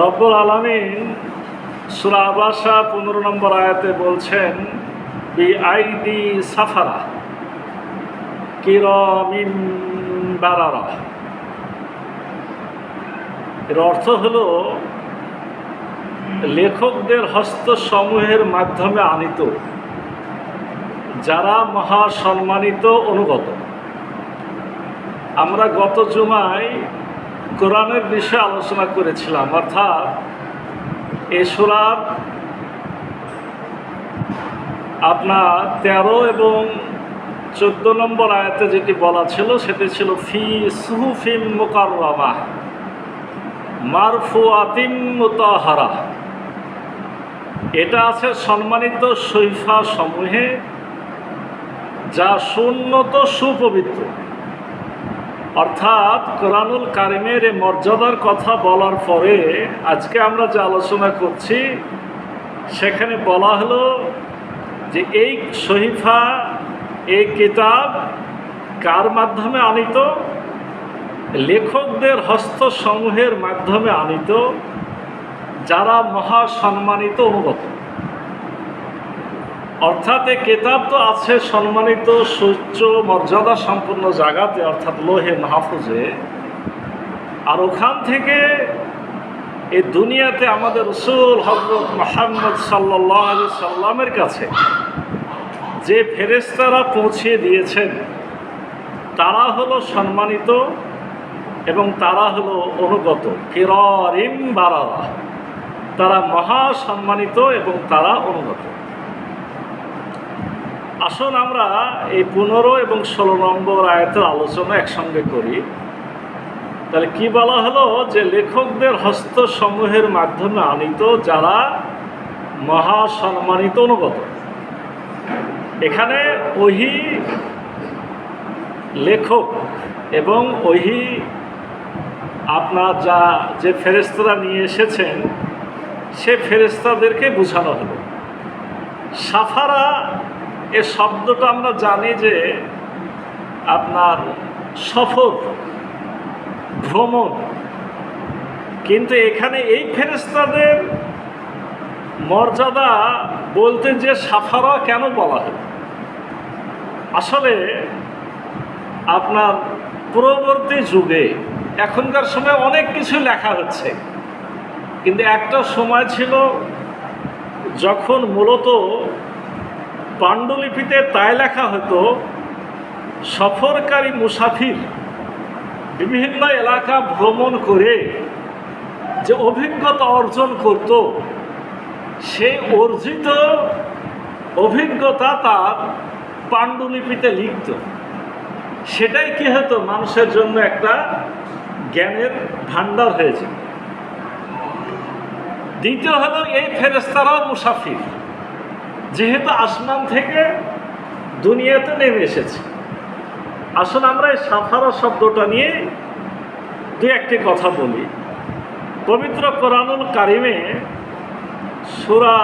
রব্বুল আলামিন সূরা আবাসা 15 নম্বর আয়াতে বলছেন বিআইদি সাফারা কিরামিন বারারা। এর অর্থ হলো লেখকদের হস্তসমূহের মাধ্যমে আনিত, যারা মহা সম্মানিত অনুগত। আমরা গত জুমায় কোরআনের বিষয়ে আলোচনা করেছিলাম, অর্থাৎ এই সূরার আপনার 13 এবং 14 নম্বর আয়াতে যেটি বলা ছিল সেটি ছিল ফি সুহুফিম মুকাররামাহ মারফুআতিম মুতাহহারা। এটা আছে সম্মানিত সহিফা সমূহে, যা সুন্নত সুপবিত্র। অর্থাৎ কোরআনুল কারিমের এই মর্যাদার কথা বলার পরে আজকে আমরা যে আলোচনা করছি সেখানে বলা হলো যে এই সহিফা, এই কিতাব কার মাধ্যমে আনিত? লেখকদের হস্তসমূহের মাধ্যমে আনিত, যারা মহা সম্মানিত অনুগত। অর্থাৎ এই কিতাব তো আছে সম্মানিত সুউচ্চ মর্যাদা সম্পন্ন জায়গাতে, অর্থাৎ লোহে মাহফুজে। আর ওখান থেকে এই দুনিয়াতে আমাদের রাসূল হযরত মুহাম্মদ সাল্লাল্লাহু আলাইহি সাল্লামের কাছে যে ফেরেশতারা পৌঁছিয়ে দিয়েছেন, তারা হলো সম্মানিত এবং তারা হলো অনুগত। কিরামিন বারারা, তারা মহা সম্মানিত এবং তারা অনুগত। আসুন আমরা এই 15 এবং 16 নম্বর আয়াতের আলোচনা একসঙ্গে করি। তাহলে কি বলা হলো? যে লেখকদের হস্তসমূহের মাধ্যমে আনিত, যারা মহা সম্মানিত অনুগত। এখানে ওহী লেখক এবং ওহী আপনার যে ফেরেশতারা নিয়ে এসেছেন সে ফেরেশতাদেরকে বোঝানো হলো। সাফারা এ শব্দটা আমরা জানি যে আপনার সফর, ভ্রমণ, কিন্তু এখানে এই ফেরেশতাদের মর্যাদা বলতে যে সাফারা কেন বলা হয়? আসলে আপনার পূর্ববর্তী যুগে, এখনকার সময় অনেক কিছু লেখা হচ্ছে, কিন্তু একটা সময় ছিল যখন মূলত পাণ্ডুলিপিতে তাই লেখা হতো, সফরকারী মুসাফির বিভিন্ন এলাকা ভ্রমণ করে যে অভিজ্ঞতা অর্জন করত, সেই অর্জিত অভিজ্ঞতা তার পাণ্ডুলিপিতে লিখত। সেটাই কি হতো? মানুষের জন্য একটা জ্ঞানের ভাণ্ডার হয়েছে। দ্বিতীয় হলো, এই ফেরেশতারাও মুসাফির, যেহেতু আসমান থেকে দুনিয়াতে নেমে এসেছে। আসুন আমরা এই সাফারা শব্দটা নিয়ে দু একটি কথা বলি। পবিত্র কোরআনুল কারিমে সূরা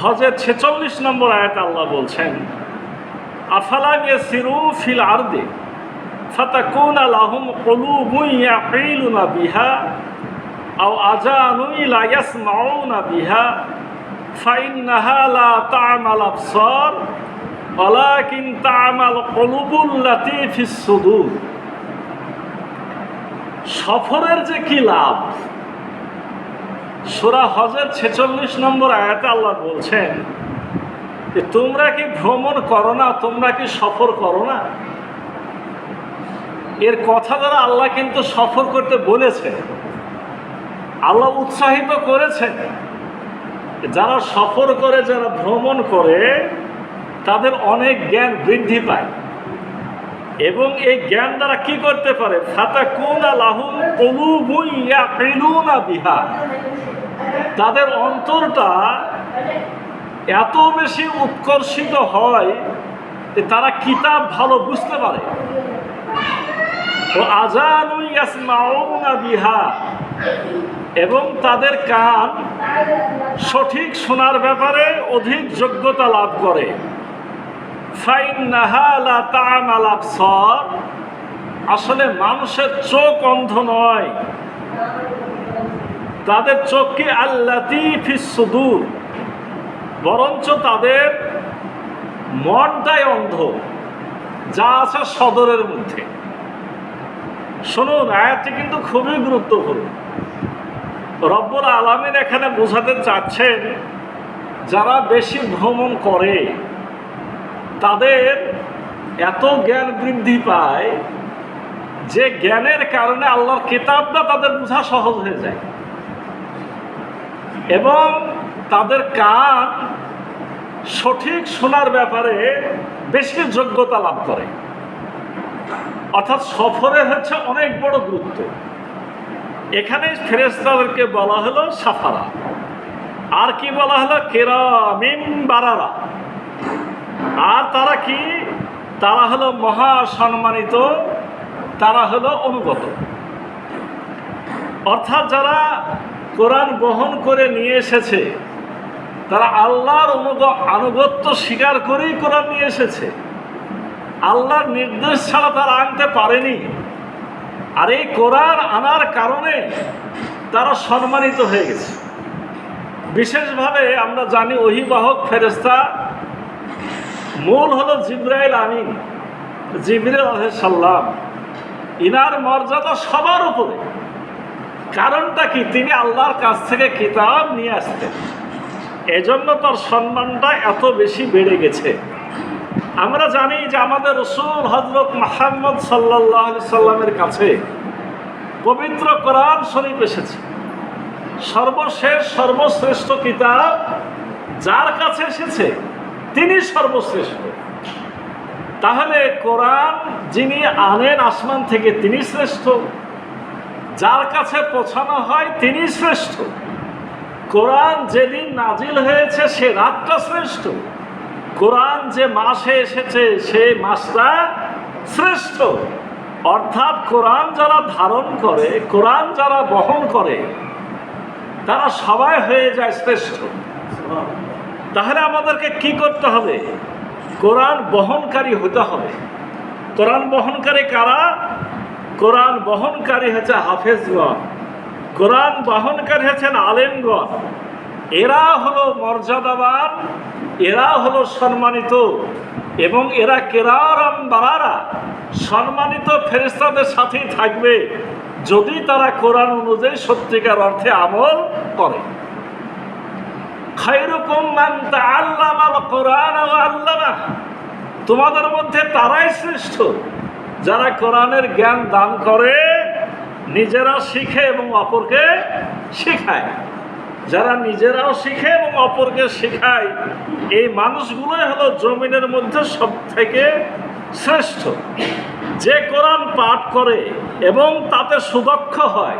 হজের 46 নম্বর আয়াতে আল্লাহ বলছেন, আফালা ইয়াসিরু ফিল আরদি ফাতাকুনা লাহুম কুলুবুন ইয়াকিলুনা বিহা আও আযানুন লা ইয়াসমাউনা বিহা ফাইন্নাহা লা তা'মাল আবসার ওয়ালাকিন তা'মাল কুলুবুল্লাতী ফিস সুদূর। সফরের যে কি লাভ! সূরা হজের 46 নম্বর আয়াতে আল্লাহ বলছেন যে তোমরা কি ভ্রমণ করো না, তোমরা কি সফর করো না? এর কথা দ্বারা আল্লাহ কিন্তু সফর করতে বলেছে, আল্লাহ উৎসাহিত করেছেন। যারা সফর করে, যারা ভ্রমণ করে, তাদের অনেক জ্ঞান বৃদ্ধি পায় এবং এই জ্ঞান দ্বারা কি করতে পারে? ফাতাকুনা লাহুম কুলুবুন ইয়াকিলুনা বিহা, তাদের অন্তরটা এত বেশি উৎকর্ষিত হয় যে তারা কিতাব ভালো বুঝতে পারে। ও আযানুন ইয়াসমাউনা বিহা, এবং তাদের কান সঠিক শোনার ব্যাপারে অধিক যোগ্যতা লাভ করে। ফাইন্নাহা লা তা'মাল আবসার, আসলে মানুষের চোখ অন্ধ নয়, তাদের চোখ কি আল্লাতী ফিস সুদূর, বরঞ্চ তাদের মনটাই অন্ধ, যা আছে সদরের মধ্যে। শুনুন, আয়াতটি কিন্তু খুবই গুরুত্বপূর্ণ। রব্বুল আলামিন এখানে বোঝাতে চাচ্ছেন, যারা বেশি ভ্রমণ করে তাদের এত জ্ঞান বৃদ্ধি পায় যে জ্ঞানের কারণে আল্লাহর কিতাবটা তাদের বোঝা সহজ হয়ে যায়, এবং তাদের কান সঠিক শোনার ব্যাপারে বেশি যোগ্যতা লাভ করে। অর্থাৎ সফরের হচ্ছে অনেক বড় গুরুত্ব। এখানে ফেরেশতাদেরকে বলা হলো সাফারা, আর কি বলা হলো কিরামিন বারারা। আর তারা কি? তারা হলো মহা সম্মানিত, তারা হলো অনুগত। অর্থাৎ যারা কোরআন বহন করে নিয়ে এসেছে তারা আল্লাহর আনুগত্য স্বীকার করেই কোরআন নিয়ে এসেছে, আল্লাহর নির্দেশ ছাড়া তারা আনতে পারেনি। আর এই কোরআন আনার কারণে তারা সম্মানিত হয়ে গেছে। বিশেষভাবে আমরা জানি ওহীবাহক ফেরেশতা মূল হলো জিবরাইল আমিন, জিবরিল আলাইহিস সালাম। ইনার মর্যাদা সবার উপরে। কারণটা কি? তিনি আল্লাহর কাছ থেকে কিতাব নিয়ে আসতেন, এজন্য তার সম্মানটা এত বেশি বেড়ে গেছে। আমরা জানি যে আমাদের রাসূল হযরত মুহাম্মদ সাল্লাল্লাহু আলাইহি সাল্লামের কাছে পবিত্র কোরআন শরীফ এসেছে, সর্বশেষ সর্বশ্রেষ্ঠ কিতাব। যার কাছে এসেছে তিনি সর্বশ্রেষ্ঠ। তাহলে কোরআন যিনি আনেন আসমান থেকে তিনি শ্রেষ্ঠ, যার কাছে পৌঁছানো হয় তিনি শ্রেষ্ঠ। কোরআন যেদিন নাজিল হয়েছে সে রাতটা শ্রেষ্ঠ, কোরআন যে মাসে এসেছে সেই মাসটা শ্রেষ্ঠ। অর্থাৎ কোরআন যারা ধারণ করে, কোরআন যারা বহন করে, তারা সবাই হয়ে যায় শ্রেষ্ঠ। তাহলে আমাদেরকে কি করতে হবে? কোরআন বহনকারী হতে হবে। কোরআন বহনকারী কারা? কোরআন বহনকারী হচ্ছে হাফেজগণ, কোরআন বহনকারী হচ্ছেন আলেমগণ। এরা হলো মর্যাদাবান, এরা হলো সম্মানিত, এবং এরা কিরাম বারারা, সম্মানিত ফেরেশতাদের সাথেই থাকবে যদি তারা কোরআন অনুযায়ী সত্যিকার অর্থে আমল করে। খায়রুকুম মান তাআল্লামাল কোরআন ওয়া আল্লামাহ, তোমাদের মধ্যে তারাই শ্রেষ্ঠ যারা কোরআনের জ্ঞান দান করে, নিজেরা শিখে এবং অপরকে শেখায়। যারা নিজেরাও শিখে এবং অপরকে শেখায়, এই মানুষগুলোই হলো জমিনের মধ্যে সব থেকে শ্রেষ্ঠ। যে কোরআন পাঠ করে এবং তাতে সুদক্ষ হয়,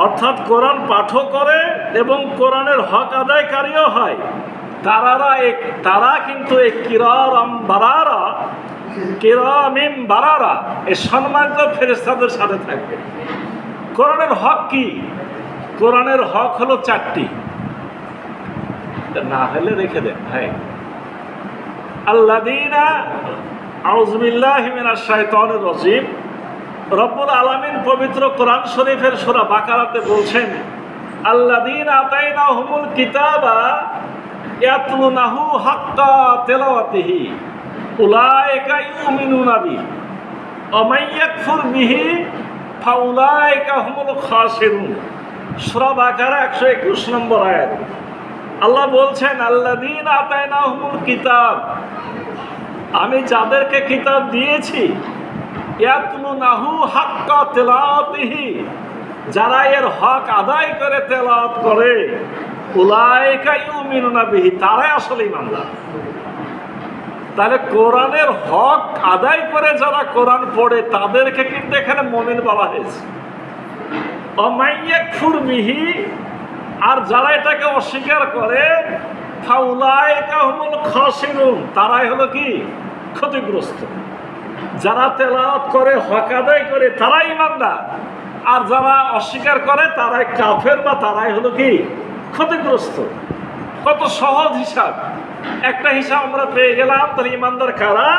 অর্থাৎ কোরআন পাঠও করে এবং কোরআনের হক আদায়কারীও হয়, তারা কিন্তু এই কিরামিন বারারা এই সম্মানিত ফেরেশতাদের সাথে থাকবে। কোরআনের হক কি? কোরআনের হক হলো চারটি, না হলে রেখে দেন ভাই। আল্লাযীনা আউযু বিল্লাহি মিনাশ শাইতানির রাজীম। রব্বুল আলামিন পবিত্র কোরআন শরীফের সূরা বাকারাতে বলছেন, আল্লাযীনা আতাইনাহুমুল কিতাবা ইয়াতলুনাহু হাক্কা তিলাওয়াতিহি উলাইকা ইউমিনুনা বিহি ওয়া মান ইয়াকফুর বিহি ফাউলাইকা হুমুল খাসিরুন। সূরা বাকারা 121 নম্বর আয়াত। আল্লাহ বলছেন, আল্লাযীনা আতাইনাহুমুল কিতাব, আমি যাদেরকে কিতাব দিয়েছি, ইয়াতলুনাহু হাক্কা তিলাওয়াতিহি, যারা এর হক আদায় করে তেলাওয়াত করে, উলাইকা ইউমিনুনা বিহি, তারাই আসলে ঈমানদার। তাহলে কোরআনের হক আদায় করে যারা কোরআন পড়ে তাদেরকে কিন্তু এখানে মুমিন বলা হয়েছে। ওয়া মান ইয়াকফুর বিহি, আর যারা এটাকে অস্বীকার করে, ফাউলাইকা হুমুল খাসিরুন, তারাই হলো কি? ক্ষতিগ্রস্ত। যারা তেলাওয়াত করে, হক আদায় করে, তারাই ঈমানদার, আর যারা অস্বীকার করে তারাই কাফের, বা তারাই হলো কি? ক্ষতিগ্রস্ত। কত সহজ হিসাব! একটা হিসাব আমরা পেয়ে গেলাম। তাহলে ঈমানদার কারা?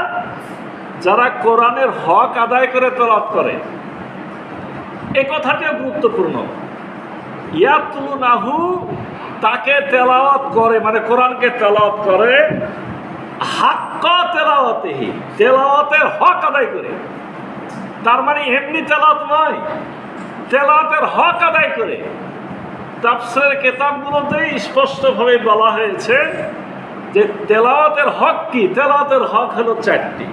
যারা কোরআনের হক আদায় করে তেলাওয়াত করে। এই কথাটিও গুরুত্বপূর্ণ। ইয়াতলুনাহু, তাকে তেলাওয়াত করে, মানে কোরআনকে তেলাওয়াত করে, হাক্কা তেলাওয়াতিহি, তেলাওয়াতের হক আদায় করে। তার মানে এমনি তেলাওয়াত নয়, তেলাওয়াতের হক আদায় করে। তাফসীরের কিতাবগুলোতে স্পষ্টভাবে বলা হয়েছে যে তেলাওয়াতের হক কি। তেলাওয়াতের হক হলো চারটি।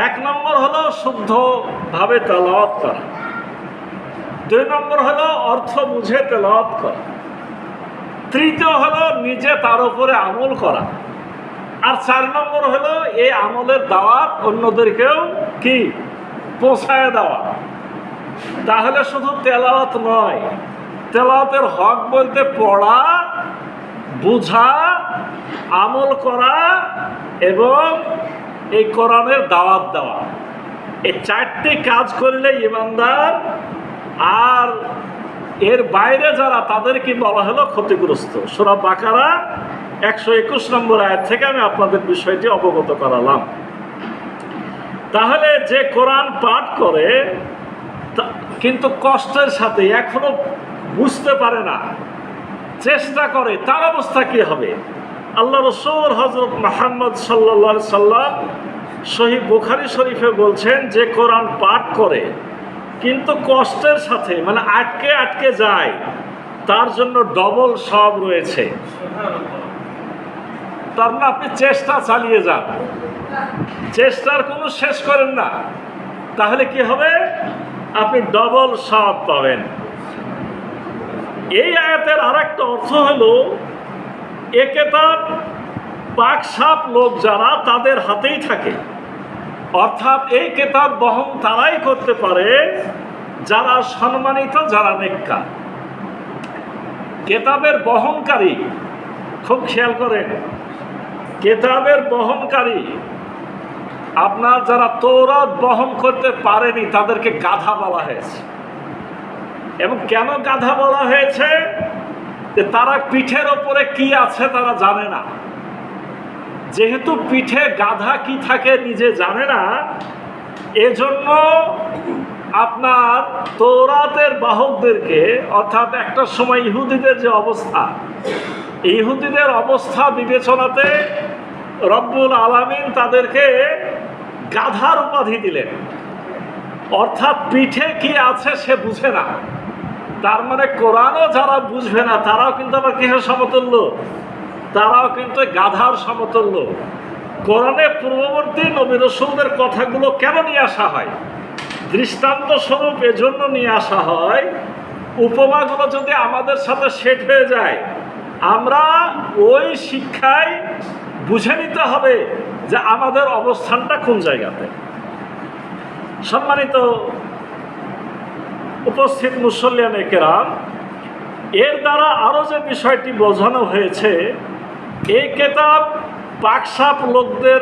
এক নম্বর হলো শুদ্ধভাবে তেলাওয়াত করা, দুই নম্বর হলো অর্থ বুঝে তেলাওয়াত করা, তৃতীয় হলো নিজে তার উপরে আমল করা, আর চার নম্বর হলো এই আমলের দাওয়াত অন্যদেরকেও কি পৌঁছায় দেওয়া। তাহলে শুধু তেলাওয়াত নয়, তেলাওয়াতের হক বলতে পড়া, বুঝা, আমল করা এবং এই কোরআনের দাওয়াত দেওয়া। এই চারটি কাজ করলে ইমানদার। আর এর বাইরে যারা, তাদেরকে বলা হলো ক্ষতিগ্রস্ত। সূরা বাকারা 121 নম্বর আয়াত থেকে আমি আপনাদের বিষয়টি অবগত করালাম। তাহলে যে কোরআন পাঠ করে কিন্তু কষ্টের সাথে, এখনো বুঝতে পারে না, চেষ্টা করে, তার অবস্থা কি হবে? আল্লাহ রাসূল হযরত মুহাম্মদ সাল্লাল্লাহু আলাইহি সাল্লাম সহিহ বুখারী শরীফে বলছেন, যে কোরআন পাঠ করে কিন্তু কষ্টের সাথে, মানে আটকে আটকে যায়, তার জন্য ডবল সওয়াব রয়েছে। তার মানে আপনি চেষ্টা চালিয়ে যান, চেষ্টার কোনো শেষ করেন না, তাহলে কি হবে? আপনি ডবল সওয়াব পাবেন। এই আয়াতের আর একটা অর্থ হলো, এ কিতাব পাক সাফ লোক যারা, তাদের হাতেই থাকে। অর্থাৎ এই কিতাব বহন তারাই করতে পারে যারা সম্মানিত, যারা নেককার। কিতাবের বহনকারী, খুব খেয়াল করেন, কিতাবের বহনকারী আপনার যারা তৌরাত বহন করতে পারেনি, তাদেরকে গাধা বলা হয়েছে। এবং কেন গাধা বলা হয়েছে? যে তারা পিঠের ওপরে কি আছে তারা জানে না। যেহেতু পিঠে গাধা কি থাকে নিজে জানে না, এজন্য আপনার তৌরাতের বাহকদেরকে, অর্থাৎ একটা সময় ইহুদিদের যে অবস্থা, ইহুদিদের অবস্থা বিবেচনাতে রব্বুল আলামিন তাদেরকে গাধার উপাধি দিলেন। অর্থাৎ পিঠে কি আছে সে বুঝে না। তার মানে কোরআনও যারা বুঝবে না, তারাও কিন্তু আবার কিসের সমতুল্য? তারাও কিন্তু গাধার সমতুল্য। কোরআনে পূর্ববর্তী নবী রাসূলদের কথাগুলো কেন নিয়ে আসা হয়? দৃষ্টান্ত স্বরূপ এজন্য নিয়ে আসা হয়, উপমাগুলো যদি আমাদের সাথে সেট হয়ে যায়, আমরা ওই শিক্ষায় বুঝে নিতে হবে যে আমাদের অবস্থানটা কোন জায়গাতে। সম্মানিত উপস্থিত মুসল্লিয়ানে কেরাম, এর দ্বারা আরও যে বিষয়টি বোঝানো হয়েছে, এই কিতাব পাকসাপ লোকদের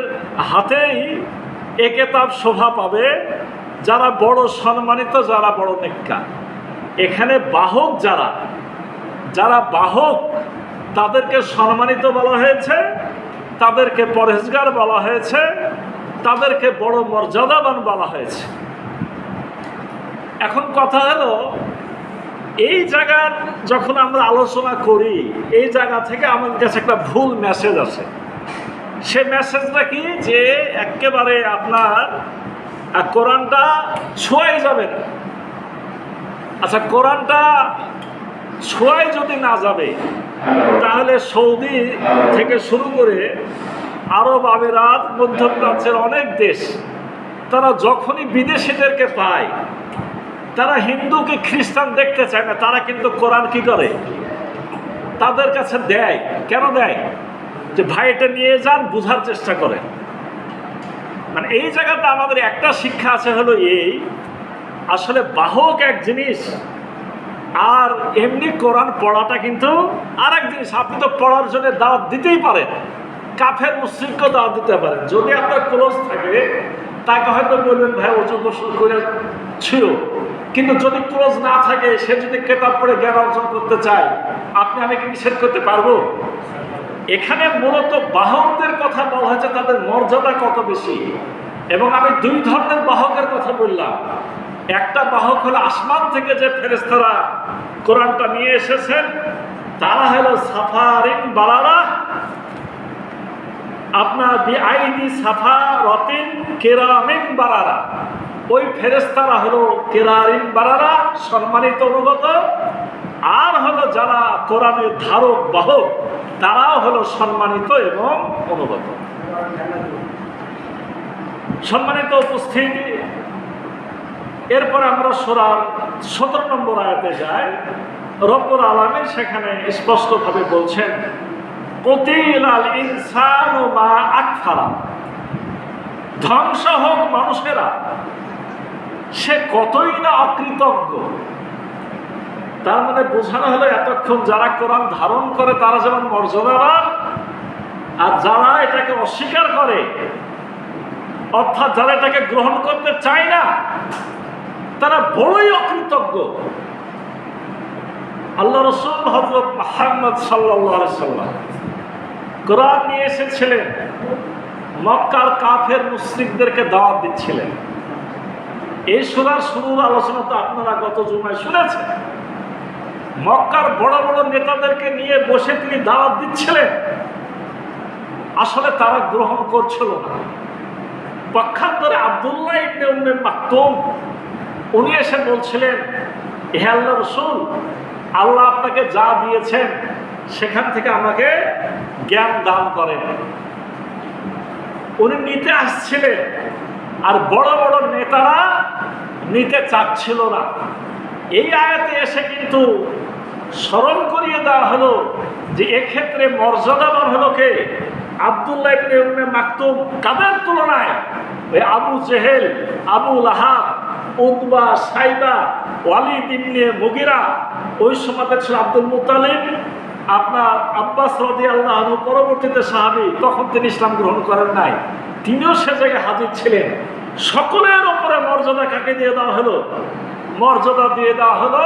হাতেই এ কিতাব শোভা পাবে, যারা বড় সম্মানিত, যারা বড় নেককার। এখানে বাহক যারা, যারা বাহক, তাদেরকে সম্মানিত বলা হয়েছে, তাদেরকে পরহেজগার বলা হয়েছে, তাদেরকে বড় মর্যাদাবান বলা হয়েছে। এখন কথা হলো, এই জায়গার যখন আমরা আলোচনা করি, এই জায়গা থেকে আমাদের কাছে একটা ভুল মেসেজ আছে। সে মেসেজটা কি? যে একেবারে আপনার কোরআনটা ছোঁয়াই যাবে না। আচ্ছা, কোরআনটা ছোঁয়াই যদি না যাবে, তাহলে সৌদি থেকে শুরু করে আরব আমিরাত, মধ্যপ্রাচ্যের অনেক দেশ, তারা যখনই বিদেশিদেরকে পায়, তারা হিন্দু কি খ্রিস্টান দেখতে চায় না, তারা কিন্তু কোরআন কি করে? তাদের কাছে দেয়। কেন দেয়? যে ভাই এটা নিয়ে যান, বুঝার চেষ্টা করেন। মানে এই জায়গাতে আমাদের একটা শিক্ষা আছে, হলো এই, আসলে বাহক এক জিনিস, আর এমনি কোরআন পড়াটা কিন্তু আর এক জিনিস। আপনি তো পড়ার জন্য দাওয়াত দিতেই পারেন, কাফের মুশরিককে দাওয়াত দিতে পারেন। যদি আপনার ক্লোজ থাকে, তাকে হয়তো বলবেন ভাই ওযু গোসল করে ছিল। কিন্তু যদি ক্লোজ না থাকে, সে যদি কিতাব পড়ে জ্ঞান অর্জন করতে চায়, আপনি আমি কি নিষেধ করতে পারবো? এখানে মূলত বাহকদের কথা বলা হয়েছে, তাদের মর্যাদা কত বেশি। এবং আমি দুই ধরনের বাহকের কথা বললাম। একটা বাহক হলো আসমান থেকে যে ফেরেশতারা কোরআনটা নিয়ে এসেছেন তারা হলো সাফারিন বালারা, আপনার বিআইদি সাফারাতিন কিরামিন বালারা। ওই ফেরেশতারা হলো কিরামিন বালারা, সম্মানিত অনুগত, আর হলো যারা কোরআনের ধারক বাহক তারাও হলো সম্মানিত এবং অনুগত। সম্মানিত উপস্থিতি, এরপর আমরা সূরা 17 নম্বর আয়াতে যাই। রব্বুল আলামিন সেখানে স্পষ্টভাবে বলছেন, কুতিলাল ইনসানু মা আকফারা, ধ্বংস হোক মানুষেরা, সে কতই না অকৃতজ্ঞ। তার মানে বোঝানো হলো এতক্ষণ যারা কোরআন ধারণ করে তারা যেমন মর্যাদাবান, আর যারা এটাকে অস্বীকার করে অর্থাৎ যারা এটাকে গ্রহণ করতে চায় না তারা বড়ই অকৃতজ্ঞ। আল্লাহ রাসূল হযরত মুহাম্মদ সাল্লাল্লাহু আলাইহি সাল্লাম কোরআন নিয়ে এসেছিলেন, মক্কার কাফের মুশরিকদেরকে দাওয়াত দিচ্ছিলেন। এই সূরার শুরুর আলোচনা তো আপনারা গত জুমায় শুনেছেন। মক্কার বড় বড় নেতাদেরকে নিয়ে বসে তিনি দাওয়াত দিচ্ছিলেন, আসলে তারা গ্রহণ করছিল না। পক্ষান্তরে আব্দুল্লাহ ইবনে উম্মে মাকতুম উনি এসে বলছিলেন, হে আল্লাহর রাসূল, আল্লাহ আপনাকে যা দিয়েছেন সেখান থেকে আমাকে জ্ঞান দান করেন। উনি নিতে আসছিলেন, আর বড় বড় নেতারা নিতে চাচ্ছিল না। এই আয়াতে এসে কিন্তু স্মরণ করিয়ে দেওয়া হলো যে এক্ষেত্রে মর্যাদাবান হলো কে? আব্দুল্লাহ ইবনে উম্মে মাকতুম। কাদের তুলনায়? ওই আবু জেহেল, আবু লাহাব, উতবা, সাইবা, ওয়ালিদ ইবনে মুগিরা, ওই সময়তে ছিল আব্দুল মুত্তালিব, আপনার আব্বাস রাদিয়াল্লাহু আনহু পরবর্তীতে সাহাবী, তখন তিনি ইসলাম গ্রহণ করেন নাই, তিনিও সে জায়গায় হাজির ছিলেন। সকলের উপরে মর্যাদা কাকে দিয়ে দেওয়া হলো? মর্যাদা দিয়ে দেওয়া হলো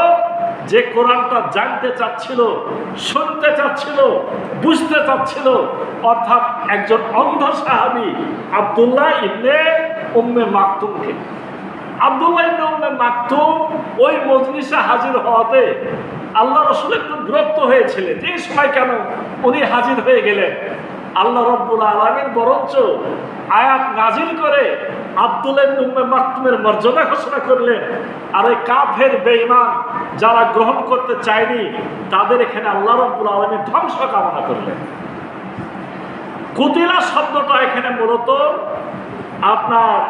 যে কোরআনটা জানতে চাচ্ছিল, শুনতে চাচ্ছিল, বুঝতে চাচ্ছিল, অর্থাৎ একজন অন্ধ সাহাবী আব্দুল্লাহ ইবনে উম্মে মাকতুমকে। আব্দুল্লাহ ইবনে উম্মে মাকতুম ওই মজলিসে হাজির হওয়াতে আল্লাহ রাসূল একটু বিরক্ত হয়েছিলেন যে এই সময় কেন উনি হাজির হয়ে গেলেন। আল্লাহ রাব্বুল আলামিন বরঞ্চ আয়াত নাজিল করে আব্দুল্লাহ ইবনে উম্মে মাকতুমের মর্যাদা ঘোষণা করলেন, আর ওই কাফের বেঈমান যারা গ্রহণ করতে চায়নি তাদের এখানে আল্লাহ রাব্বুল আলামিন ধ্বংস কামনা করলেন। কুতিলা শব্দটা এখানে মূলত আপনার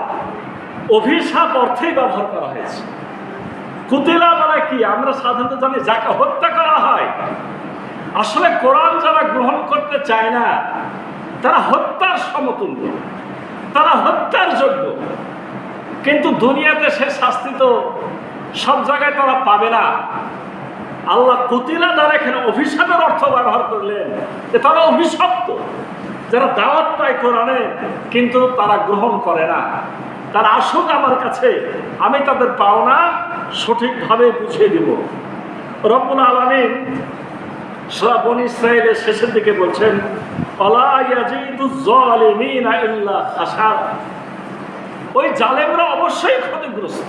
অভিশাপ অর্থেই ব্যবহার করা হয়েছে। কুতিলা মানে কি? আমরা সাধারণত জানি যাকে হত্যা করা হয়। আসলে কোরআন যারা গ্রহণ করতে চায় না তারা হত্যার সমতুল্য, তারা হত্যার যোগ্য। কিন্তু দুনিয়াতে সে শাস্তি তো সব জায়গায় তারা পাবে না। আল্লাহ কুতিলা দ্বারা এখানে অভিশাপের অর্থ ব্যবহার করলেন যে তারা অভিশপ্ত, যারা দাওয়াত পায় কোরআনে কিন্তু তারা গ্রহণ করে না। তারা আসুক আমার কাছে, আমি তাদের পাওনা সঠিকভাবে বুঝিয়ে দিব। রব্বুল আলামিন সূরা বনী ইসরাঈলের শেষের দিকে বলছেন, ওয়ালা ইয়াজিদুজ জালিমিনা ইল্লা খাসার। ওই জালেমরা অবশ্যই ক্ষতিগ্রস্ত।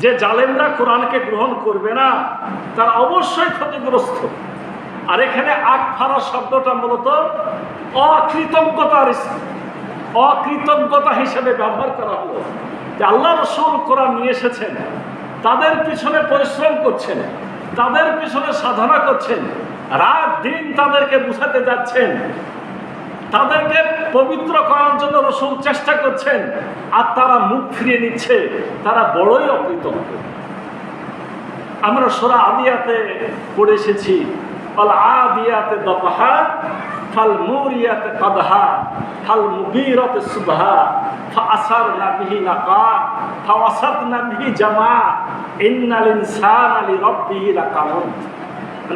যে জালেমরা কোরআনকে গ্রহণ করবে না তারা অবশ্যই ক্ষতিগ্রস্ত। আর এখানে আকফারা শব্দটা মূলত অকৃতজ্ঞতা হিসেবে ব্যবহার করা হলো। যে আল্লাহ রাসূল কোরআন নিয়ে এসেছেন, তাদের পিছনে পরিশ্রম করছেন, তাদের পিছনে সাধনা করছেন, রাত দিন তাদেরকে বুঝাতে যাচ্ছেন, তাদেরকে পবিত্র করার জন্য রাসূল চেষ্টা করছেন, আর তারা মুখ ফিরিয়ে নিচ্ছে। তারা বড়ই অকৃতজ্ঞ। আমরা সূরা আদিয়াতে পড়ে এসেছি, আল আদিয়াতে দবহা ফাল মুরিয়াতে কদহা ফাল মুগীরাতে সুবহা ফাআসারনা বিহি নাকা ফাওয়াসাতনা বিহি জামা ইন্নাল ইনসানা লিরাব্বিহি লাকানুত।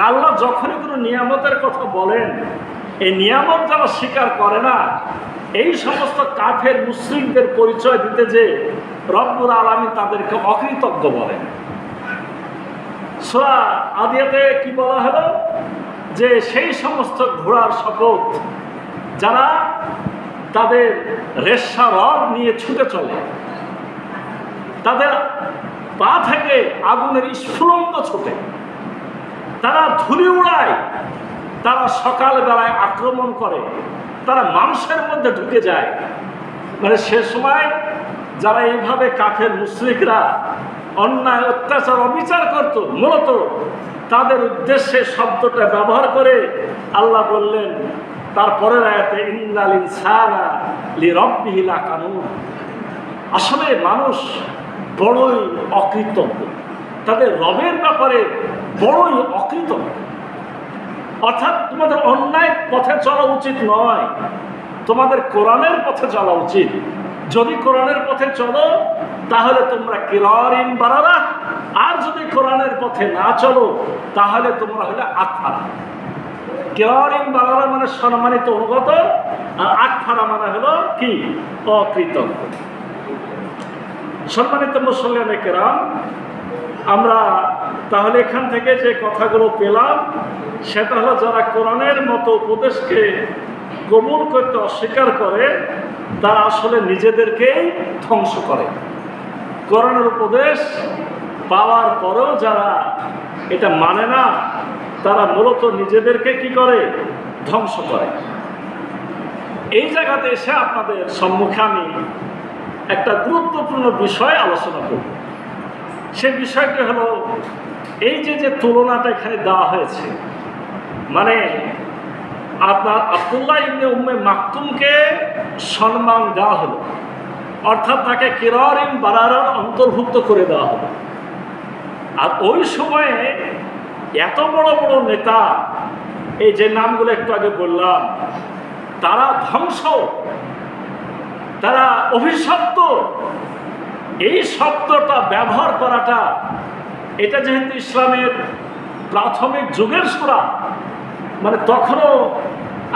আল্লাহ যখনই কোনো নিয়ামতের কথা বলেন, এই নিয়ামত যারা স্বীকার করে না এই সমস্ত কাফের মুশরিকদের পরিচয় দিতে যে রব্বুল আলামিন তাদেরকে অকৃতজ্ঞ বলেন। সূরা আদিয়াতে কি বলা হলো? যে সেই সমস্ত ঘোড়ার শপথ যারা তাদের রেশা রড নিয়ে ছুটে চলে, তাদের পা থেকে আগুনের স্ফুলঙ্গ ছোটে, তারা ধুলি উড়ায়, তারা সকালবেলায় আক্রমণ করে, তারা মানুষের মধ্যে ঢুকে যায়। মানে সে সময় যারা এইভাবে কাফের মুশরিকরা অন্যায় অত্যাচার অবিচার করত, মূলত তাদের উদ্দেশ্যে শব্দটা ব্যবহার করে আল্লাহ বললেন তারপরের আয়াতে, ইন্নাল ইনসানা লিরাব্বিহি লাকানুন। আসলে মানুষ বড়ই অকৃতজ্ঞ, তাদের রবের ব্যাপারে বড়ই অকৃতজ্ঞ। অর্থাৎ তোমাদের অন্যায় পথে চলা উচিত নয়, তোমাদের কোরআনের পথে চলা উচিত। যদি কোরআনের পথে চলো তাহলে তোমরা কিরারিন বারারা, আর যদি কোরআনের পথে না চলো তাহলে তোমরা হলে আতফারা। কিরারিন বারারা মানে সম্মানিত অনুগত, আর আতফারা মানে হলো কি? অকৃতজ্ঞ। সম্মানিত মুসল্লিয়ানে কেরাম, আমরা তাহলে এখান থেকে যে কথাগুলো পেলাম সেটা হলো, যারা কোরআনের মতো উপদেশকে কবুল করতে অস্বীকার করে তারা আসলে নিজেদেরকেই ধ্বংস করে। কোরআনের উপদেশ পাওয়ার পরেও যারা এটা মানে না, তারা মূলত নিজেদেরকে কি করে? ধ্বংস করে। এই জায়গাতে এসে আপনাদের সম্মুখে আমি একটা গুরুত্বপূর্ণ বিষয় আলোচনা করব। সে বিষয়টি হলো, এই যে তুলনাটা এখানে দেওয়া হয়েছে, মানে আপনার আব্দুল্লাহ ইবনে উম্মে মাকতুমকে সম্মান দেওয়া হলো, অর্থাৎ তাকে কিরারিন বারারার অন্তর্ভুক্ত করে দেওয়া হলো। আর ওই সময়ে এত বড় বড় নেতা, এই যে নামগুলো একটু আগে বললাম, তারা ধ্বংস, তারা অভিশপ্ত। এই শব্দটা ব্যবহার করাটা, এটা যেহেতু ইসলামের প্রাথমিক যুগের সূরা, মানে তখনও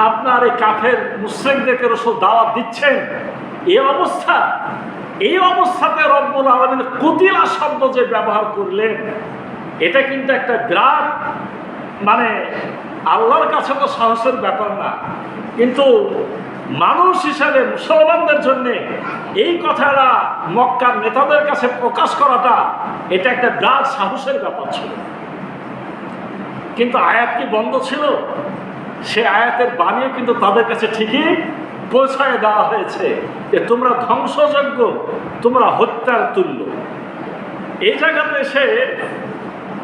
আপনার এই কাফের মুশরিকদেরকে রাসূল দাওয়াত দিচ্ছেন, এই অবস্থাতে রব্বুল আলামিন কুতিলা শব্দ যে ব্যবহার করলেন, এটা কিন্তু একটা বিরাট, মানে আল্লাহর কাছে তো সাহসের ব্যাপার না, কিন্তু মানুষ হিসাবে মুসলমানদের জন্য এই কথাটা মক্কার নেতাদের কাছে প্রকাশ করাটা, এটা একটা বিরাট সাহসের ব্যাপার ছিল। কিন্তু আয়াত কি বন্ধ ছিল? সে আয়াতের বাণীও কিন্তু তাদের কাছে ঠিকই পৌঁছায় দেওয়া হয়েছে যে তোমরা ধ্বংসযোগ্য, তোমরা হত্যার তুল্য। এই জায়গাতে এসে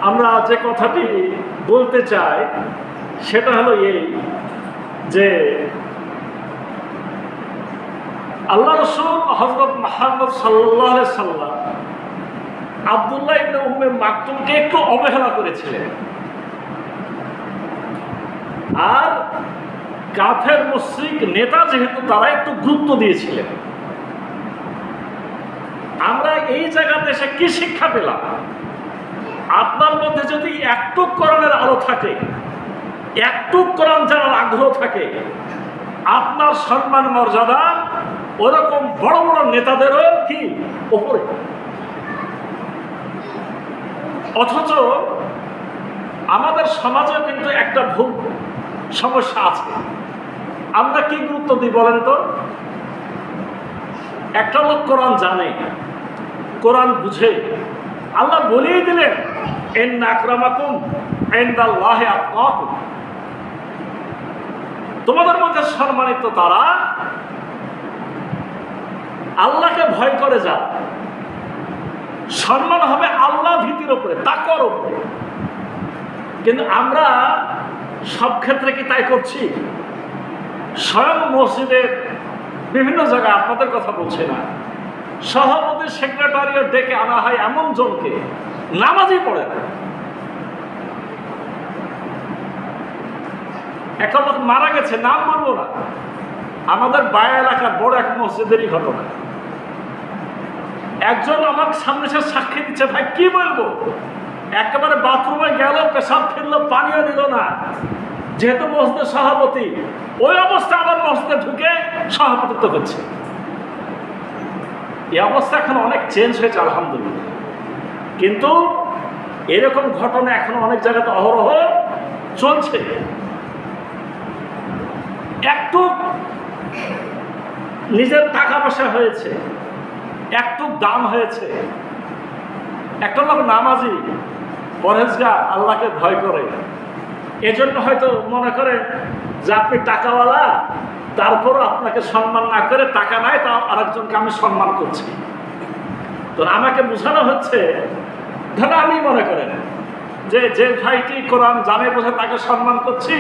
আমরা যে কথাটি বলতে চাই সেটা হলো এই যে আল্লাহ রাসূল হযরত মুহাম্মদ সাল্লাল্লাহু আলাইহি সাল্লাম আব্দুল্লাহ ইবনে উম্মে মাকতুমকে একটু অবহেলা করেছিলেন, আর কাফের মুশরিক নেতা যেহেতু তারা একটু গুরুত্ব দিয়েছিলেন। আমরা এই জায়গাতে এসে কি শিক্ষা পেলাম? আপনার মধ্যে যদি একটু কোরআনের আলো থাকে, একটু কোরআন জানার আগ্রহ থাকে, আপনার সম্মান মর্যাদা ওরকম বড় বড় নেতাদেরও কি ওপরে। অথচ আমাদের সমাজে কিন্তু একটা ভুল সমস্যা আছে। আমরা কি গুরুত্ব দিই বলেন তো? একটা লোক কোরআন জানে, কোরআন বুঝে, আল্লাহ বলেই দিলেন ইন্না আকরামাকুম ইনদাল্লাহি আতকাকুম, তোমাদের মধ্যে সম্মানিত তারা আল্লাহকে ভয় করে যা। সম্মান হবে আল্লাহ ভীতির উপরে, তাকওয়ার উপরে। কিন্তু আমরা সব ক্ষেত্রে কি তাই করছি? স্বয়ং মসজিদের বিভিন্ন জায়গায়, আপনাদের কথা বলছি না, সভাপতি সেক্রেটারিও ডেকে আনা হয় এমন জনকে নামাজই পড়ে না। একটা লোক মারা গেছে, নাম বলবো না, আমাদের বায়া এলাকার বড় এক মসজিদেরই ঘটনা। একজন আমার সামনে সে সাক্ষী দিচ্ছে, ভাই কি বলবো, একেবারে বাথরুমে গেল, পেশাব ফিরলো, পানিও দিল না, যেহেতু মসজিদের সভাপতি, ওই অবস্থা আবার মসজিদে ঢুকে সভাপতিত্ব করছে। এই অবস্থা এখন অনেক চেঞ্জ হয়েছে আলহামদুলিল্লাহ, কিন্তু এরকম ঘটনা এখন অনেক জায়গাতে অহরহ চলছে। একটু নিজের টাকা পয়সা হয়েছে, একটু দাম হয়েছে, একটা লোক নামাজি, পরহেজগার, আল্লাহকে ভয় করে, এজন্য হয়তো মনে করে যে আপনি টাকাওয়ালা, তারপরও আপনাকে সম্মান না করে, টাকা নাই তাও আরেকজনকে আমি সম্মান করছি। তো আমাকে বোঝানো হচ্ছে, ধরো আমি মনে করেন যে ভাইটি কোরআন জানে বোঝে তাকে সম্মান করছি,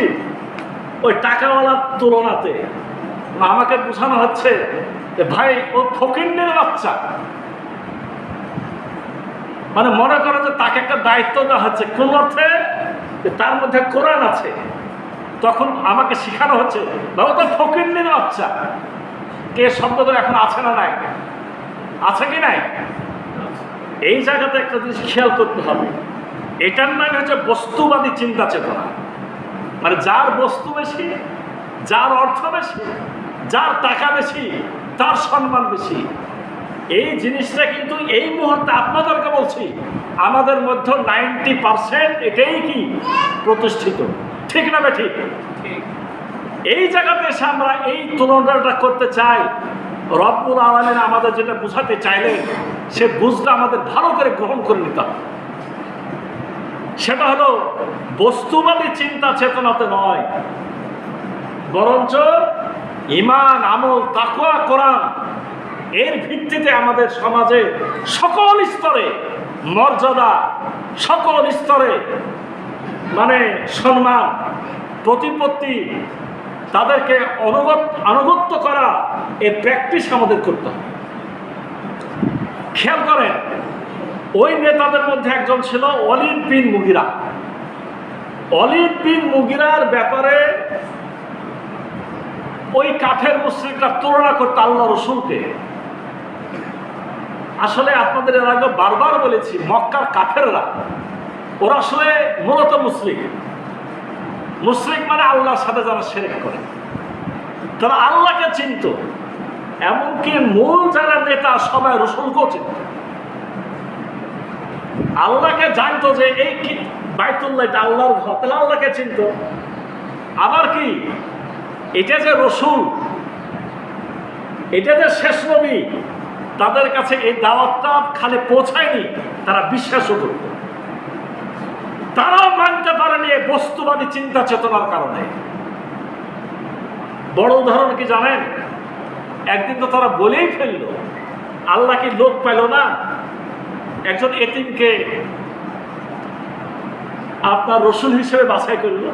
ওই টাকাওয়ালার তুলনাতে আমাকে বোঝানো হচ্ছে যে ভাই ও ফকিন্নের বাচ্চা। মানে মনে করো যে তাকে একটা দায়িত্ব দেওয়া হচ্ছে, কোন অর্থে তার মধ্যে কোরআন আছে, তখন আমাকে শেখানো হচ্ছে বাবা তো ফকিন্নের বাচ্চা। কে শব্দ এখন আছে না নাই? আছে কি নাই? এই জায়গাতে একটা জিনিস খেয়াল করতে হবে, এটার নাম হচ্ছে বস্তুবাদী চিন্তা চেতনা। মানে যার বস্তু বেশি, যার অর্থ বেশি, যার টাকা বেশি, তার সম্মান বেশি। এই জিনিসটা কিন্তু এই মুহূর্তে আপনাদেরকে বলছি, আমাদের মধ্যে 90% এটাই কি প্রতিষ্ঠিত, ঠিক না ঠিক? এই জায়গাতে এসে আমরা এই তুলনাটা করতে চাই। রব্বুল আলামিন আমাদের যেটা বুঝাতে চাইলেন, সে বুঝতে আমাদের ভালো করে গ্রহণ করে নিতে হবে। সেটা হলো বস্তুবাদী চিন্তা চেতনাতে নয়, বরঞ্চ ঈমান, আমল, তাকওয়া, কোরআন, এর ভিত্তিতে আমাদের সমাজে সকল স্তরে মর্যাদা, সকল স্তরে মানে সম্মান, প্রতিপত্তি, তাদেরকে আনুগত্য করা, এই প্র্যাকটিস আমাদের করতে হবে। খেয়াল করেন, ওই নেতাদের মধ্যে একজন ছিল ওয়ালিদ বিন মুগিরা। ওয়ালিদ বিন মুগিরার ব্যাপারে ওই কাফের মুশরিকরা তুলনা করতে আল্লাহ রসুলকে। আসলে আপনাদের এর আগে বারবার বলেছি, মক্কার কাফেররা ওরা আসলে মূলত মুশরিক। মুশরিক মানে আল্লাহর সাথে যারা শিরক করে, তারা আল্লাহকে চিনত, এমনকি মূল যারা নেতা সবাই রসুলকেও চিনত। আল্লাহকে জানতো যে এই কি বাইতুল্লাহ, এটা আল্লাহর ঘর, তাহলে আল্লাহকে চিনত। আবার কি এটা যে রসুল, এটা যে শেষ নবী, তাদের কাছে এই দাওয়াতটা খালি পৌঁছায়নি, তারা বিশ্বাসও করত। তারাও মানতে পারেনি এই বস্তুবাদী চিন্তা চেতনার কারণে। বড় উদাহরণ কি জানেন? একদিন তো তারা বলেই ফেলল, আল্লাহ কি লোক পেল না? একজন এতিমকে আপনার রসুল হিসেবে বাছাই করল।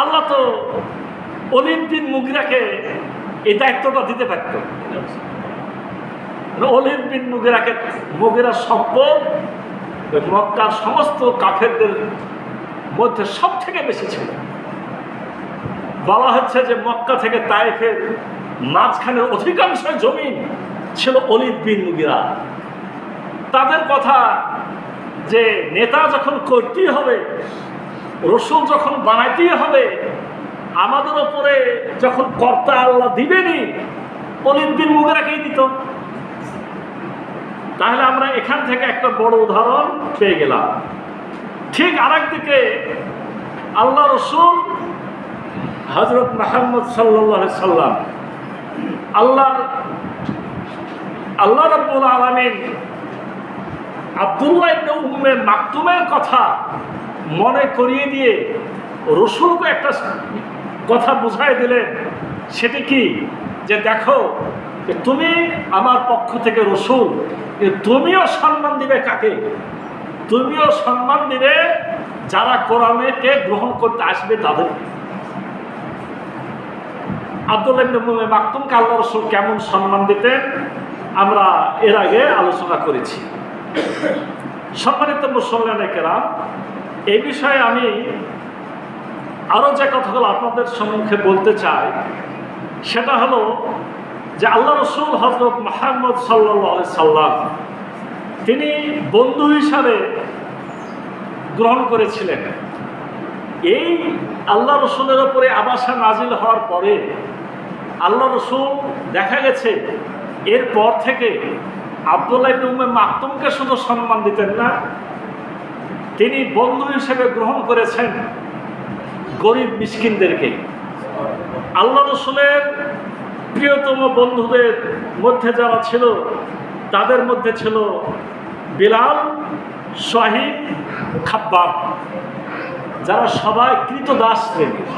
আল্লাহ তো ওয়ালিদ বিন মুগিরাকে এই দায়িত্বটা দিতে পারত। ওয়ালিদ বিন মুগিরার সম্পদ মক্কার সমস্ত কাফেরদের মধ্যে সব থেকে বেশি ছিল। বলা হচ্ছে যে মক্কা থেকে তায়েফের মাঝখানের অধিকাংশ জমি ছিল ওয়ালিদ বিন মুগিরা। তাদের কথা যে নেতা যখন করতেই হবে, রসুল যখন বানাইতেই হবে, আমাদের ওপরে যখন কর্তা আল্লাহ দিবেনি, ওয়ালিদ বিন মুগিরাকেই দিত। তাহলে আমরা এখান থেকে একটা বড় উদাহরণ পেয়ে গেলাম। ঠিক আরেকদিকে আল্লাহ রসুল হযরত মুহাম্মদ সাল্লাল্লাহু আলাইহি সাল্লাম, আল্লাহ রাব্বুল আলামিন আব্দুল্লাহ ইবনে উম্মে মাকতুমের কথা মনে করিয়ে দিয়ে রসুলকে একটা কথা বুঝাই দিলেন। সেটি কি? যে দেখো, তুমি আমার পক্ষ থেকে রসুল, তুমিও সম্মান দিবে কাকে? তুমিও সম্মান দিবে যারা কোরআনকে গ্রহণ করতে আসবে তাদের। আব্দুল্লাহ ইবনে উম্মে মাকতুমকে আল্লাহ রসুল কেমন সম্মান দিতেন আমরা এর আগে আলোচনা করেছি। সম্মানিত মুসল্লিয়ানে কেরাম, এই বিষয়ে আমি আরও যে কথাগুলো আপনাদের সম্মুখে বলতে চাই, সেটা হলো যে আল্লাহ রসুল হযরত মুহাম্মদ সাল্লাল্লাহু আলাইহি সাল্লাম তিনি বন্ধু হিসাবে গ্রহণ করেছিলেন। এই আল্লাহ রসুলের ওপরে আবাসা নাজিল হওয়ার পরে আল্লাহ রসুল দেখা গেছে এরপর থেকে আব্দুল্লাহ ইবনে উম্মে মাকতুমকে শুধু সম্মান দিতেন না, তিনি বন্ধু হিসেবে গ্রহণ করেছেন গরিব মিসকিনদেরকে। আল্লাহ রসুলের প্রিয়তম বন্ধুদের মধ্যে যারা ছিল তাদের মধ্যে ছিল বিলাল, শাহিদ, খাব্বাব, যারা সবাই কৃতদাস শ্রেণীর।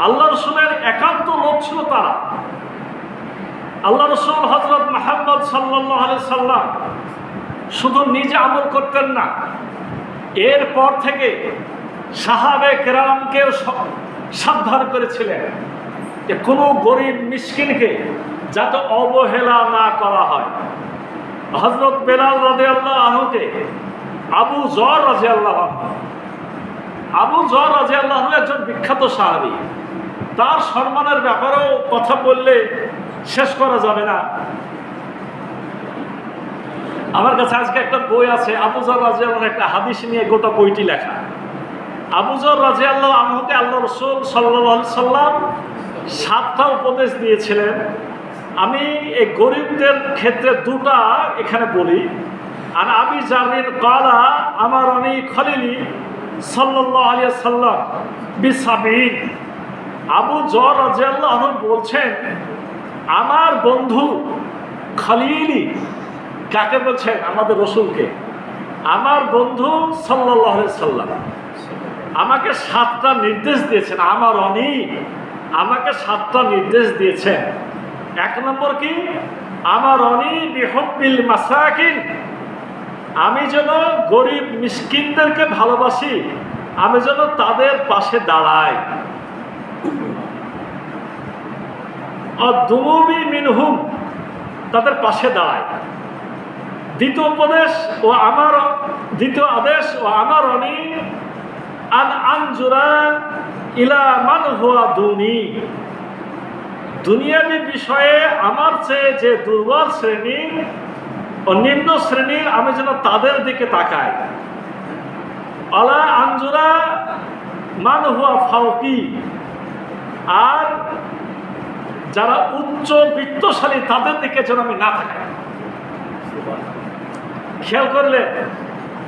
আল্লাহ রসুলের একান্ত লোক ছিল তারা। আল্লাহ রসুল হযরত মুহাম্মদ সাল্লাল্লাহু আলাইহি সাল্লাম শুধু নিজে আমল করতেন না, এরপর থেকে সাহাবে কেরামকেও সাবধান করেছিলেন যে কোনো গরিব মিসকিনকে যাতে অবহেলা না করা হয়। হযরত বেলাল রাদিয়াল্লাহু আনহুকে আবু যর রাদিয়াল্লাহু আনহু, আবু যর রাদিয়াল্লাহু আনহু একজন বিখ্যাত সাহাবী। তার সম্মানের ব্যাপারেও কথা বললে শেষ করা যাবে না। আমার কাছে আজকে একটা বই আছে, আবু যর রাদিয়াল্লাহু আনহু একটা হাদিস নিয়ে গোটা বইটি লেখা। আবু যর রাদিয়াল্লাহু আনহুকে আল্লাহ রাসূল সাল্লাল্লাহু আলাইহি সাল্লাম 7টা উপদেশ দিয়েছিলেন। আমি এই গরিবদের ক্ষেত্রে 2টা এখানে বলি। আর আবি জারির ক্বালা আমারানি খলিলি সাল্লাল্লাহু আলাইহি সাল্লাম বিসাবিন। আবু যর রাদিয়াল্লাহু আনহু বলছেন, আমার বন্ধু খলিলি, কাকে বলছেন? আমাদের রসুলকে। আমার বন্ধু সাল্লাল্লাহু আলাইহি সাল্লাম আমাকে 7টা নির্দেশ দিয়েছেন। আমার অনেক আমাকে 7টা নির্দেশ দিয়েছেন। 1 নম্বর কি? আমার অনেক বিহব্বিল মাসাকিন, আমি যেন গরিব মিসকিনদেরকে ভালোবাসি, আমি যেন তাদের পাশে দাঁড়াই। দুমুবি মিনহুম, তাদের পাশে দাঁড়ায়। দ্বিতীয় আদেশ ও আমার অনি আন আনজুরা ইলা মান হুয়া দুনি, দুনিয়াবী বিষয়ে আমার চেয়ে যে দুর্বল শ্রেণীর ও নিম্ন শ্রেণীর, আমি যেন তাদের দিকে তাকাই। আলা আনজুরা মান হুয়া ফাওকি, আর যারা উচ্চ বিত্তশালী তাদের দিকে যেন আমি না তাকাই। খেয়াল করলে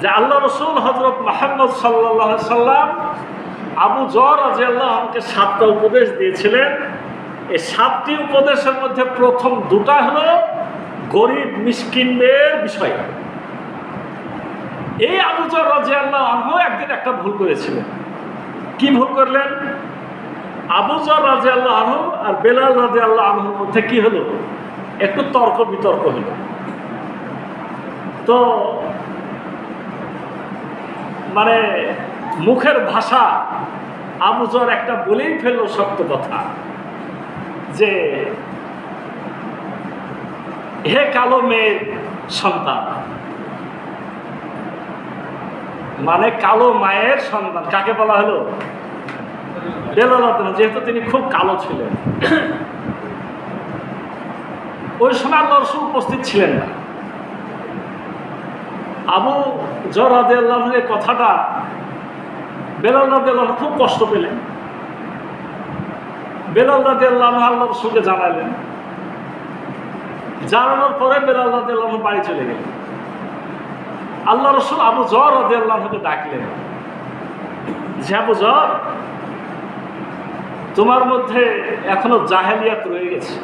যে আল্লাহ রসুল হযরত মুহাম্মদ সাল্লাল্লাহু আলাইহি সাল্লাম আবু যর রাদিয়াল্লাহু আনহুকে 7টা উপদেশ দিয়েছিলেন। এই 7টি উপদেশের মধ্যে প্রথম 2টা হলো গরিব মিসকিনদের বিষয়। এই আবু যর রাদিয়াল্লাহু আনহু একদিন একটা ভুল করেছিলেন। কি ভুল করলেন? আবু যর রাদিয়াল্লাহু আনহু আর বেলাল রাদিয়াল্লাহু আনহুর মধ্যে কি হলো? একটু তর্ক বিতর্ক হলো। তো মানে মুখের ভাষা আবু যর একটা বলেই ফেললো সত্য কথা, যে হে কালো মেয়ের সন্তান, মানে কালো মায়ের সন্তান। কাকে বলা হলো? বেলাল, যেহেতু তিনি খুব কালো ছিলেন। ওই সময় আল্লাহ রাসূল উপস্থিত ছিলেন না। আবু যর রাদিয়াল্লাহু আনহু এই কথাটা বেলাল রাদিয়াল্লাহু আনহু খুব কষ্ট পেলেন। বেলাল রাদিয়াল্লাহু আনহু আল্লাহ রাসূলকে জানালেন। জানানোর পরে বেলাল রাদিয়াল্লাহু আনহু বাড়ি চলে গেলেন। আল্লাহ রাসূল আবু যর রাদিয়াল্লাহু আনহুকে ডাকলেন, যে আবু যর, তোমার মধ্যে এখনো জাহেলিয়াত রয়ে গেছে।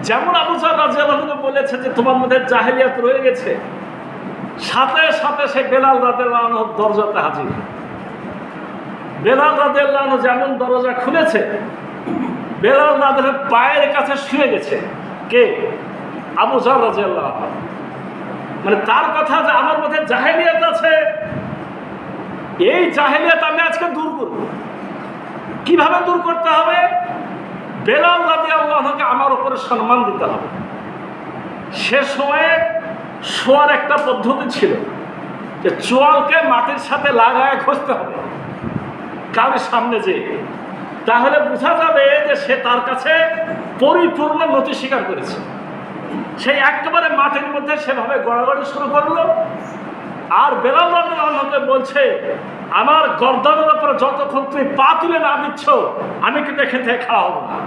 যেমন আবু যর রাদিয়াল্লাহু আনহু বলেছে যে তোমার মধ্যে জাহেলিয়াত রয়ে গেছে, সাথে সাথে সে বেলাল রাদিয়াল্লাহু আনহুর দরজাতে হাজির। বেলাল রাদিয়াল্লাহু আনহু যেমন দরজা খুলেছে, বেলাল রাদিয়াল্লাহু পায়ের কাছে শুয়ে গেছে। কে? আবু যর রাদিয়াল্লাহু আনহু। মানে তার কথা যে আমার মধ্যে জাহেলিয়াত আছে, এই জাহেলিয়াত আমি আজকে দূর করব। কিভাবে দূর করতে হবে? বেলাল রাদিয়াল্লাহু আনহুকে আমার উপরে সম্মান দিতে হবে। সে সময়ে শোয়ার একটা পদ্ধতি ছিল যে চোয়ালকে মাটির সাথে লাগায় ঘষতে হবে কারোর সামনে, যে তাহলে বোঝা যাবে যে সে তার কাছে পরিপূর্ণ নতি স্বীকার করেছে। সেই একেবারে মাটির মধ্যে সেভাবে গড়াগড়ি শুরু করলো। আর বেলাল রাদিয়াল্লাহু আনহুকে বলছে, আমার গর্দানের উপরে যতক্ষণ তুমি পা তুলে না দিচ্ছ, আমি কিন্তু এখান থেকে খাওয়া হবো না।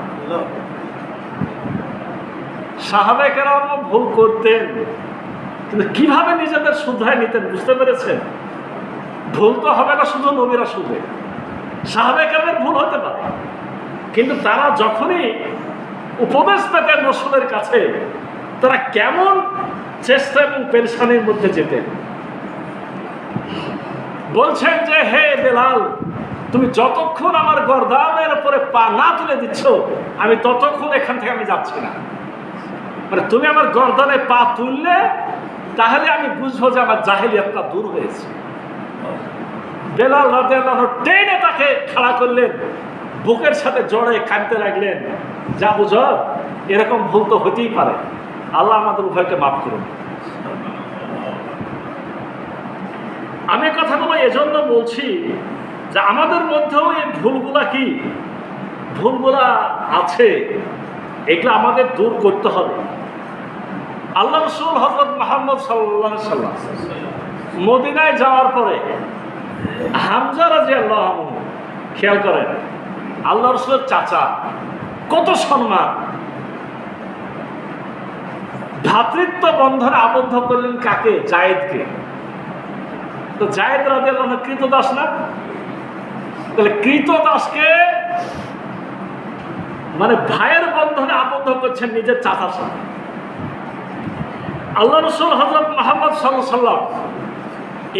সাহাবায়ে কেরাম ভুল করতেন, কিন্তু কিভাবে নিজেদের শুধরায় নিতেন বুঝতে পেরেছেন? ভুল তো হবে না শুধু নবীরা শুধরে, সাহাবায়ে কেরামের ভুল হতে পারে, কিন্তু তারা যখনই উপদেশ পেতেন রসুলের কাছে, তারা কেমন চেষ্টা এবং পেরেশানির মধ্যে যেতেন। বলছেন যে হে বেলাল, তুমি যতক্ষণ আমার গর্দানের উপরে পা না তুলে দিচ্ছ আমি ততক্ষণ এখান থেকে আমি যাচ্ছি না। মানে তুমি আমার গর্দানে পা তুললে তাহলে আমি বুঝবো যে আমার জাহেলিয়াতটা দূর হয়েছে। বেলাল রাদিয়াল্লাহু আনহু টেনে তাকে খাড়া করলেন, বুকের সাথে জড়ে কাঁদতে লাগলেন, যা বুঝো এরকম ভুল তো হতেই পারে, আল্লাহ আমাদের উভয়কে মাফ করুন। আমি কথাগুলো এজন্য বলছি যে আমাদের মধ্যেও এই ভুলগুলা কি ভুলগুলা আছে, এগুলো আমাদের দূর করতে হবে। আল্লাহ রাসূল হযরত মুহাম্মদ সাল্লাল্লাহু আলাইহি সাল্লাম মদিনায় যাওয়ার পরে হামজা রাদিয়াল্লাহু আনহু, খেয়াল করেন আল্লাহ রাসূলের চাচা, কত সম্মান, ভ্রাতৃত্ব বন্ধনে আবদ্ধ করলেন কাকে? জায়েদকে। তো জায়েদ রাদিয়াল্লাহু আনহু কৃতদাস না? তাহলে কৃতদাসকে মানে ভাইয়ের বন্ধনে আবদ্ধ করছেন নিজের চাচার সাথে। আল্লাহ রাসূল হযরত মুহাম্মদ সাল্লাল্লাহু আলাইহি সাল্লাম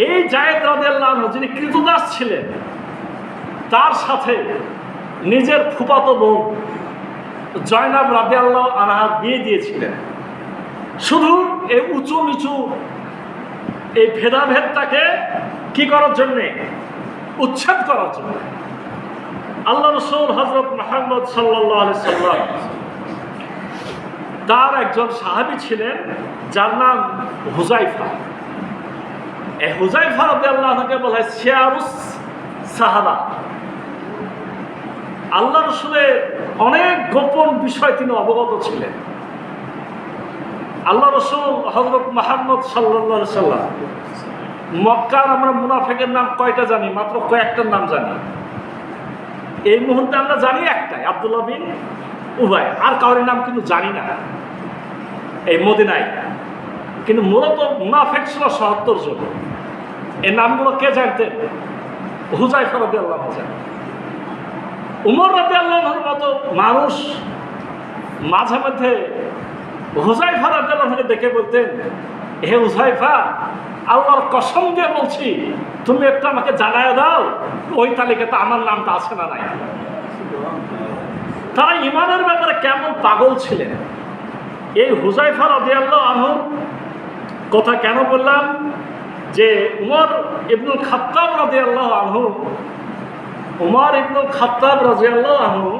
এই জায়েদ রাদিয়াল্লাহু আনহু যিনি কৃতদাস ছিলেন তার সাথে নিজের ফুফাতো বোন জয়নাব রাদিয়াল্লাহু আনহা বিয়ে দিয়েছিলেন, শুধু এই উঁচু নিচু এই ভেদাভেদটাকে কি করার জন্যে? উচ্ছেদ করার জন্য। আল্লাহ রাসূল হযরত মুহাম্মদ সাল্লাল্লাহু আলাইহি সাল্লাম তার একজন সাহাবী ছিলেন যার নাম হুযায়ফা। এই হুযায়ফা রাদিয়াল্লাহু আনহুকে বলা হয় শিয়ারুস সাহাবা। আল্লাহ রাসূলের অনেক গোপন বিষয় তিনি অবগত ছিলেন। আল্লাহ রাসূল হযরত মুহাম্মদ সাল্লাল্লাহু আলাইহি সাল্লাম মক্কার আমরা মুনাফিকের নাম কয়টা জানি? মাত্র কয়েকটার নাম জানি। এই মুহূর্তে আমরা জানি একটাই, আব্দুল্লাহ বিন উবাই, আর কারোর নাম কিন্তু জানি না এই মদিনায়। কিন্তু মূলত মুনাফিক ছিল ৭৭ জন। এই নামগুলো কে জানতেন? হুযায়ফা রাদিয়াল্লাহু আনহু জানতেন। উমর রাদিয়াল্লাহু আনহুর মতো মানুষ মাঝে মধ্যে হুযায়ফা রাদিয়াল্লাহু আনহুকে দেখে বলতেন, হে হুযায়ফা, আল্লাহর কসম দিয়ে বলছি তুমি একটু আমাকে জানায় দাও ওই তালিকাতে আমার নামটা আছে না নাই। তারা ঈমানের ব্যাপারে কেমন পাগল ছিলেন। এই হুযায়ফা রাদিয়াল্লাহু আনহু কথা কেন বললাম? যে উমর ইবনুল খাত্তাব রাদিয়াল্লাহু আনহু, উমর ইবনুল খাত্তাব রাদিয়াল্লাহু আনহু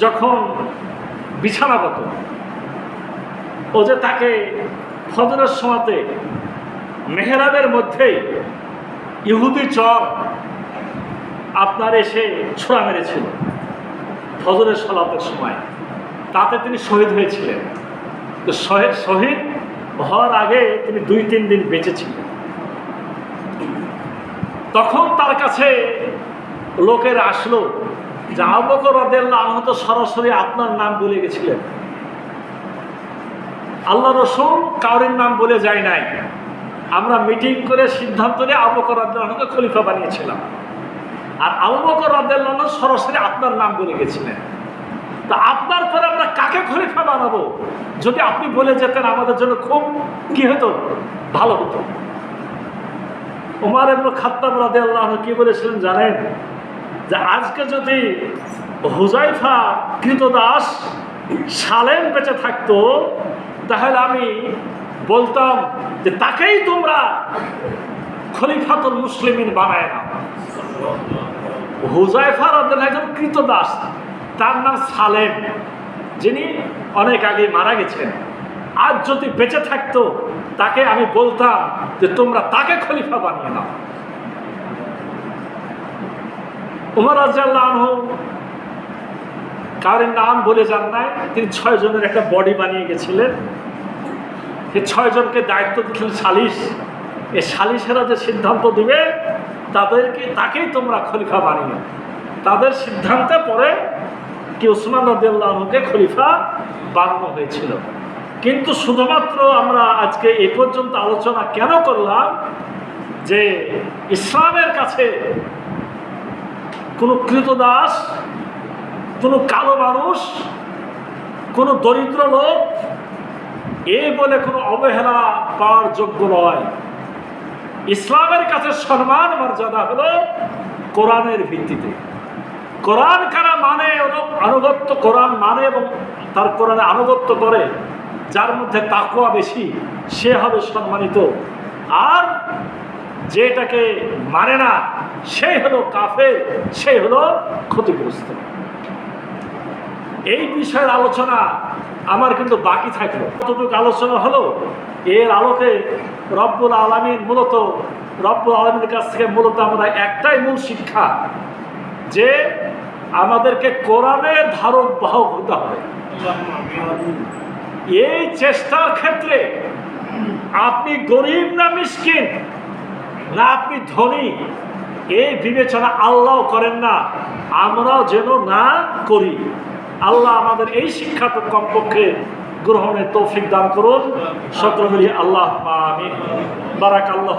যখন বিছানাগত, ও যে তাকে ফজরের সময়তে মেহরাবের মধ্যেই ইহুদি চর আপনার এসে ছোড়া মেরেছিল ফজরের সালাতের সময়, তাতে তিনি শহীদ হয়েছিলেন। তো শহীদ হওয়ার আগে তিনি ২-৩ দিন বেঁচে ছিলেন। তখন তার কাছে লোকের আসলো যে আবু বকর রাদিয়াল্লাহু আনহু তো সরাসরি আপনার নাম বলে গেছিলেন, আল্লাহ রাসূল কাউরির নাম বলে যায় নাই, আমরা মিটিং করে সিদ্ধান্ত নিয়ে আবু বকর রাদিয়াল্লাহু আনহুকে খলিফা বানিয়েছিলাম, আর আবু বকর রাদিয়াল্লাহু আনহু সরাসরি আপনার নাম বলে গেছিলেন। তা আপনার পরে আমরা কাকে খলিফা বানাবো? যদি আপনি বলে যেতেন আমাদের জন্য খুব কি হতো, ভালো হতো। উমর ইবনে খাত্তাব রাদিয়াল্লাহু আনহু কি বলেছিলেন জানেন? যে আজকে যদি হুযায়ফা কৃতদাস সালেম বেঁচে থাকতো তাহলে আমি বলতাম যে তাকেই তোমরা খলিফাতুল মুসলিমিন বানায় নাও। হুযায়ফা রাদিয়াল্লাহু আনহু একজন কৃতদাস, তার নাম সালেম, যিনি অনেক আগে মারা গেছেন। আজ যদি বেঁচে থাকতো তাকে আমি বলতাম যে তোমরা তাকে খলিফা বানিয়ে নাও। উমর রাদিয়াল্লাহু আনহু কারোর নাম বলে যান নাই, তিনি ৬ জনের একটা বডি বানিয়ে গেছিলেন। এই ৬ জনকে দায়িত্ব দিচ্ছিলেন সালিশ। এই সালিশেরা যে সিদ্ধান্ত দিবে তাকেই তোমরা খলিফা বানিয়ে। তাদের সিদ্ধান্তে পরে কি উসমান রাদিয়াল্লাহু আনহুকে খলিফা বানানো হয়েছিল। কিন্তু শুধুমাত্র আমরা আজকে এই পর্যন্ত আলোচনা কেন করলাম? যে ইসলামের কাছে কোনো কৃতদাস, কোনো কালো মানুষ কোনো দরিদ্র লোক এই বলে কোনো অবহেলা পাওয়ার যোগ্য নয়। ইসলামের কাছে সম্মান মর্যাদা হলো কোরআনের ভিত্তিতে। কোরআন কারা মানে, আনুগত্য কোরআন মানে এবং তার কোরআনে আনুগত্য করে, যার মধ্যে তাকওয়া বেশি, সে হবে সম্মানিত। আর যেটাকে মানে না, সেই হলো কাফের, সেই হলো ক্ষতিগ্রস্ত। এই বিষয়ের আলোচনা আমার কিন্তু বাকি থাকলো। কতটুকু আলোচনা হলো, এর আলোকে রব্বুল আলামিন রব্বুল আলামিনের কাছ থেকে মূলত আমরা একটাই মূল শিক্ষা, যে আমাদেরকে কোরআনের ধারক বাহক হতে হবে। এই চেষ্টার ক্ষেত্রে আপনি গরিব না মিসকিন, না আপনি ধনী, এই বিবেচনা আল্লাহ করেন না, আমরাও যেন না করি। আল্লাহ আমাদের এই শিক্ষাটা কমপক্ষে গ্রহণের তৌফিক দান করুন। সকলে মিলিয়ে আল্লাহ আমিন। বারাকাল্লাহ।